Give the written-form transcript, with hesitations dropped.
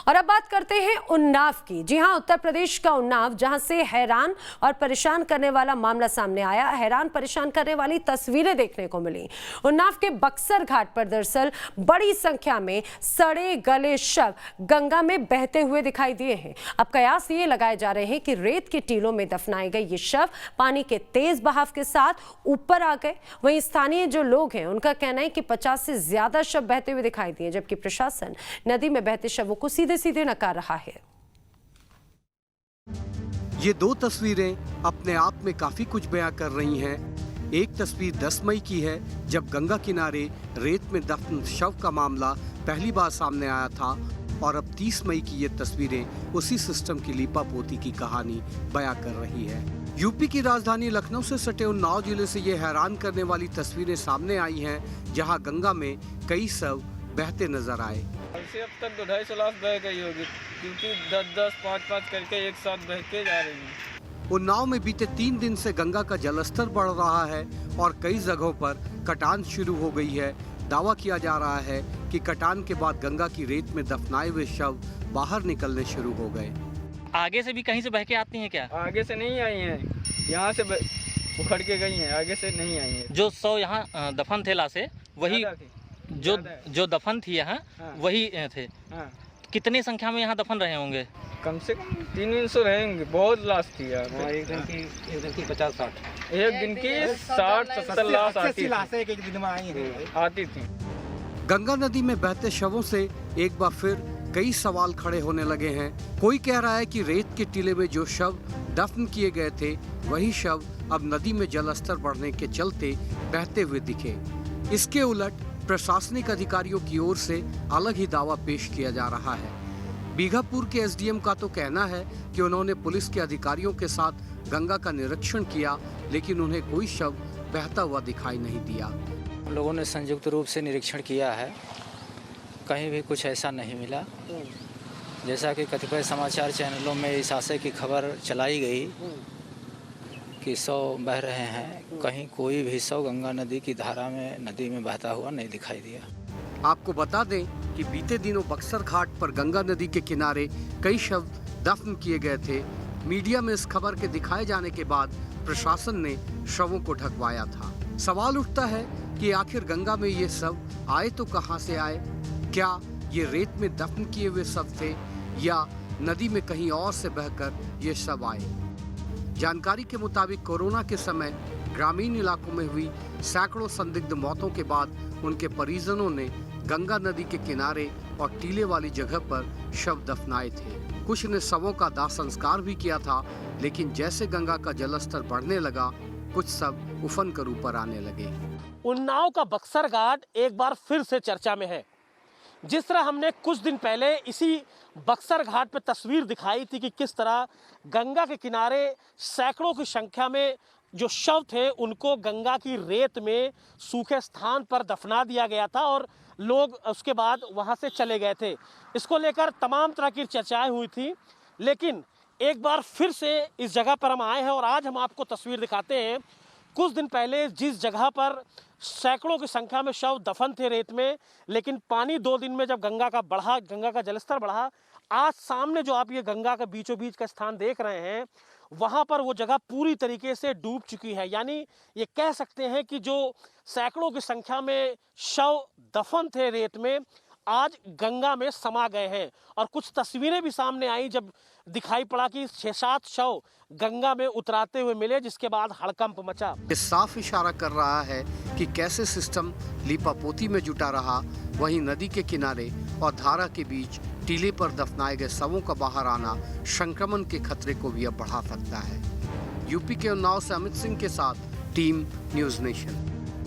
और अब बात करते हैं उन्नाव की। जी हां, उत्तर प्रदेश का उन्नाव, जहां से हैरान और परेशान करने वाला मामला सामने आया। हैरान परेशान करने वाली तस्वीरें देखने को मिली। उन्नाव के बक्सर घाट पर दरअसल बड़ी संख्या में सड़े गले शव गंगा में बहते हुए दिखाई दिए हैं। अब कयास ये लगाए जा रहे हैं कि रेत के टीलों में दफनाए गए ये शव पानी के तेज बहाव के साथ ऊपर आ गए। वहीं स्थानीय जो लोग हैं उनका कहना है कि 50 से ज्यादा शव बहते हुए दिखाई दिए, जबकि प्रशासन नदी में बहते शवों को सीधे सीधे नकार रहा है। ये दो तस्वीरें अपने आप में काफी कुछ बयां कर रही हैं। एक तस्वीर 10 मई की है, जब गंगा किनारे रेत में दफन शव का मामला पहली बार सामने आया था, और अब 30 मई की ये तस्वीरें उसी सिस्टम की लीपापोती की कहानी बयां कर रही है। यूपी की राजधानी लखनऊ से सटे उन्नाव जिले से ये हैरान करने वाली तस्वीरें सामने आई हैं, जहां गंगा में कई शव बहते नजर आए। अब तक 250 लाख बह गई होगी, क्योंकि 10-10, 5-5 करके एक साथ बहते जा रही है। उन्नाव में बीते 3 दिन से गंगा का जलस्तर बढ़ रहा है और कई जगहों पर कटान शुरू हो गई है। दावा किया जा रहा है कि कटान के बाद गंगा की रेत में दफनाए हुए शव बाहर निकलने शुरू हो गए। आगे से भी कहीं से बह के आती हैं क्या? आगे से नहीं आई हैं, यहाँ से उखड़ के गई हैं, आगे से नहीं आई हैं। जो शव यहाँ दफन थे लाशें, वही जो दफन थी यहाँ, हाँ। वही थे। हाँ। कितनी संख्या में यहाँ दफन रहे होंगे? कम से कम 300 रहेंगे। बहुत लाश थी यार। एक दिन की 50-60, एक दिन की 60-70 लाश आती एक दिन में आई हैं। आती थी। गंगा नदी में बहते शवों से एक बार फिर कई सवाल खड़े होने लगे हैं। कोई कह रहा है कि रेत के टीले में जो शव दफन किए गए थे, वही शव अब नदी में जलस्तर बढ़ने के चलते बहते हुए दिखे। इसके उलट प्रशासनिक अधिकारियों की ओर से अलग ही दावा पेश किया जा रहा है। बीघापुर के एसडीएम का तो कहना है कि उन्होंने पुलिस के अधिकारियों के साथ गंगा का निरीक्षण किया, लेकिन उन्हें कोई शव बहता हुआ दिखाई नहीं दिया। लोगों ने संयुक्त रूप से निरीक्षण किया है, कहीं भी कुछ ऐसा नहीं मिला। जैसा कि कतिपय समाचार चैनलों में इस आशय की खबर चलाई गई कि शव बह रहे हैं, कहीं कोई भी शव गंगा नदी की धारा में नदी में बहता हुआ नहीं दिखाई दिया। आपको बता दें कि बीते दिनों बक्सर घाट पर गंगा नदी के किनारे कई शव दफन किए गए थे। मीडिया में इस खबर के दिखाए जाने के बाद प्रशासन ने शवों को ढकवाया था। सवाल उठता है कि आखिर गंगा में ये शव आए तो कहां से आए? क्या ये रेत में दफन किए हुए शव थे या नदी में कहीं और से बहकर ये शव आए? जानकारी के मुताबिक कोरोना के समय ग्रामीण इलाकों में हुई सैकड़ों संदिग्ध मौतों के बाद उनके परिजनों ने गंगा नदी के किनारे और टीले वाली जगह पर शव दफनाए थे। कुछ ने शवों का दाह संस्कार भी किया था, लेकिन जैसे गंगा का जलस्तर बढ़ने लगा, कुछ शव उफन कर ऊपर आने लगे। उन्नाव का बक्सर घाट एक बार फिर से चर्चा में है। जिस तरह हमने कुछ दिन पहले इसी बक्सर घाट पर तस्वीर दिखाई थी कि किस तरह गंगा के किनारे सैकड़ों की संख्या में जो शव थे उनको गंगा की रेत में सूखे स्थान पर दफना दिया गया था और लोग उसके बाद वहां से चले गए थे। इसको लेकर तमाम तरह की चर्चाएं हुई थी, लेकिन एक बार फिर से इस जगह पर हम आए हैं और आज हम आपको तस्वीर दिखाते हैं। कुछ दिन पहले जिस जगह पर सैकड़ों की संख्या में शव दफन थे रेत में, लेकिन पानी 2 दिन में जब गंगा का जलस्तर बढ़ा, आज सामने जो आप ये गंगा का बीचों बीच का स्थान देख रहे हैं, वहाँ पर वो जगह पूरी तरीके से डूब चुकी है। यानी ये कह सकते हैं कि जो सैकड़ों की संख्या में शव दफन थे रेत में, आज गंगा में समा गए हैं। और कुछ तस्वीरें भी सामने आई जब दिखाई पड़ा कि 6-7 शव गंगा में उतराते हुए मिले, जिसके बाद हड़कंप मचा। ये साफ इशारा कर रहा है कि कैसे सिस्टम लीपापोती में जुटा रहा, वहीं नदी के किनारे और धारा के बीच टीले पर दफनाए गए शवों का बाहर आना संक्रमण के खतरे को भी अब बढ़ा सकता है। यूपी के उन्नाव से अमित सिंह के साथ टीम न्यूज़ नेशन।